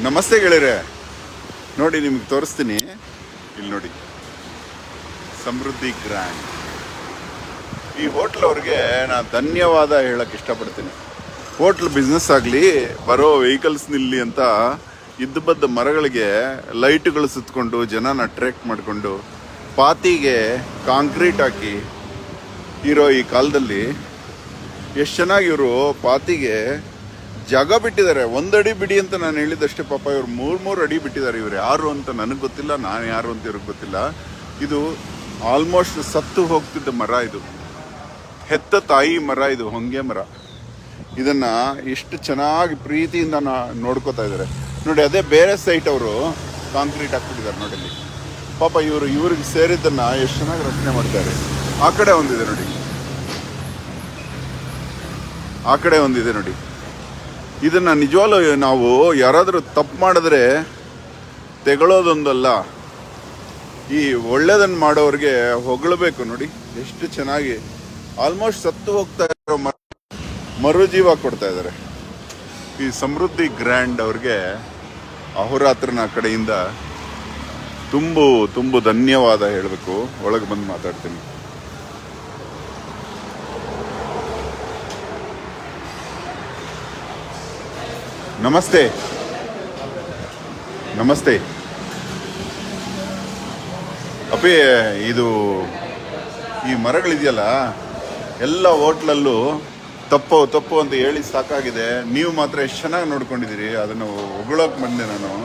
ನಮಸ್ತೆ ಗೆಳೆಯರೆ. ನೋಡಿ ನಿಮ್ಗೆ ತೋರಿಸ್ತೀನಿ. ಇಲ್ಲಿ ನೋಡಿ, ಸಮೃದ್ಧಿ ಗ್ರ್ಯಾಂಡ್. ಈ ಹೋಟ್ಲ್ ಅವ್ರಿಗೆ ನಾನು ಧನ್ಯವಾದ ಹೇಳಕ್ಕೆ ಇಷ್ಟಪಡ್ತೀನಿ. ಹೋಟ್ಲ್ ಬಿಸ್ನೆಸ್ ಆಗಲಿ, ಬರೋ ವೆಹಿಕಲ್ಸ್ ನಿಲ್ಲಿ ಅಂತ ಇದ್ದಬದ್ದ ಮರಗಳಿಗೆ ಲೈಟ್ಗಳು ಸುತ್ತಕೊಂಡು ಜನನ ಅಟ್ರಾಕ್ಟ್ ಮಾಡಿಕೊಂಡು ಪಾತಿಗೆ ಕಾಂಕ್ರೀಟ್ ಹಾಕಿ ಇರೋ ಈ ಕಾಲದಲ್ಲಿ ಎಷ್ಟು ಚೆನ್ನಾಗಿ ಇವರು ಪಾತಿಗೆ ಜಾಗ ಬಿಟ್ಟಿದ್ದಾರೆ. ಒಂದಡಿ ಬಿಡಿ ಅಂತ ನಾನು ಹೇಳಿದಷ್ಟೇ, ಪಾಪ ಇವ್ರು ಮೂರು ಅಡಿ ಬಿಟ್ಟಿದ್ದಾರೆ. ಇವ್ರು ಯಾರು ಅಂತ ನನಗೆ ಗೊತ್ತಿಲ್ಲ, ನಾನು ಯಾರು ಅಂತ ಇವ್ರಿಗೆ ಗೊತ್ತಿಲ್ಲ. ಇದು ಆಲ್ಮೋಸ್ಟ್ ಸತ್ತು ಹೋಗ್ತಿದ್ದ ಮರ. ಇದು ಹೆತ್ತ ತಾಯಿ ಮರ, ಇದು ಹೊಂಗೆ ಮರ. ಇದನ್ನ ಎಷ್ಟು ಚೆನ್ನಾಗಿ ಪ್ರೀತಿಯಿಂದ ನೋಡ್ಕೋತಾ ಇದ್ದಾರೆ ನೋಡಿ. ಅದೇ ಬೇರೆ ಸೈಟ್ ಅವರು ಕಾಂಕ್ರೀಟ್ ಹಾಕ್ಬಿಟ್ಟಿದ್ದಾರೆ ನೋಡಿ. ಅಲ್ಲಿ ಪಾಪ ಇವ್ರಿಗೆ ಸೇರಿದ್ದನ್ನ ಎಷ್ಟು ಚೆನ್ನಾಗಿ ರಚನೆ ಮಾಡ್ತಾರೆ. ಆ ಕಡೆ ಒಂದಿದೆ ನೋಡಿ, ಆ ಕಡೆ ಒಂದಿದೆ ನೋಡಿ. ಇದನ್ನ ನಿಜವಾಗ್ಲೂ ನಾವು ಯಾರಾದರೂ ತಪ್ಪು ಮಾಡಿದ್ರೆ ತೆಗಳೋದೊಂದಲ್ಲ, ಈ ಒಳ್ಳೇದನ್ನು ಮಾಡೋರಿಗೆ ಹೊಗಳಬೇಕು ನೋಡಿ. ಎಷ್ಟು ಚೆನ್ನಾಗಿ ಆಲ್ಮೋಸ್ಟ್ ಸತ್ತು ಹೋಗ್ತಾ ಇರೋ ಮರುಜೀವ ಕೊಡ್ತಾ ಇದ್ದಾರೆ. ಈ ಸಮೃದ್ಧಿ ಗ್ರ್ಯಾಂಡ್ ಅವ್ರಿಗೆ ಅಹೋರಾತ್ರನ ಕಡೆಯಿಂದ ತುಂಬು ಧನ್ಯವಾದ ಹೇಳಬೇಕು. ಒಳಗೆ ಬಂದು ಮಾತಾಡ್ತೀನಿ. ನಮಸ್ತೆ ನಮಸ್ತೆ ಅಪ್ಪಿ. ಇದು ಈ ಮರಗಳಿದೆಯಲ್ಲ, ಎಲ್ಲ ಹೋಟ್ಲಲ್ಲೂ ತಪ್ಪು ಅಂತ ಹೇಳಿ ಸಾಕಾಗಿದೆ. ನೀವು ಮಾತ್ರ ಎಷ್ಟು ಚೆನ್ನಾಗಿ ನೋಡ್ಕೊಂಡಿದ್ದೀರಿ. ಅದನ್ನು ಹೊಗಳೋಕೆ ಬಂದೆ ನಾನು.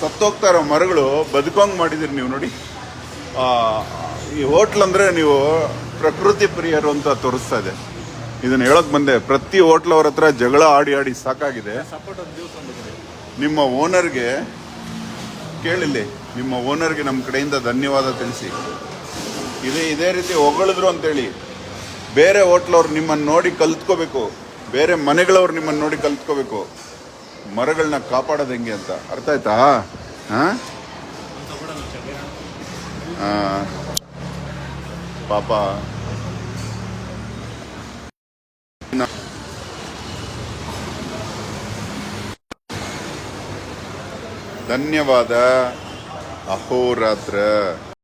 ಸತ್ತೋಗ್ತಾ ಇರೋ ಮರಗಳು ಬದುಕೋಂಗೆ ಮಾಡಿದ್ದೀರಿ ನೀವು ನೋಡಿ. ಈ ಹೋಟ್ಲ್ ಅಂದರೆ ನೀವು ಪ್ರಕೃತಿ ಪ್ರಿಯರು ಅಂತ ತೋರಿಸ್ತಾ ಇದೆ. ಇದನ್ನು ಹೇಳೋಕೆ ಬಂದೆ. ಪ್ರತಿ ಹೋಟ್ಲ್ ಅವ್ರ ಹತ್ರ ಜಗಳ ಆಡಿ ಸಾಕಾಗಿದೆ. ನಿಮ್ಮ ಓನರ್ಗೆ ಕೇಳಿಲ್ಲಿ, ನಿಮ್ಮ ಓನರ್ಗೆ ನಮ್ಮ ಕಡೆಯಿಂದ ಧನ್ಯವಾದ ತಿಳಿಸಿ. ಇದೇ ರೀತಿ ಹೊಗಳಿದ್ರು ಅಂತೇಳಿ ಬೇರೆ ಹೋಟ್ಲವ್ರು ನಿಮ್ಮನ್ನು ನೋಡಿ ಕಲ್ತ್ಕೋಬೇಕು, ಬೇರೆ ಮನೆಗಳವ್ರು ನಿಮ್ಮನ್ನು ನೋಡಿ ಕಲ್ತ್ಕೋಬೇಕು ಮರಗಳನ್ನ ಕಾಪಾಡೋದು ಹೆಂಗೆ ಅಂತ. ಅರ್ಥ ಆಯ್ತಾ? ಪಾಪ ಧನ್ಯವಾದ. ಅಹೋರಾತ್ರ.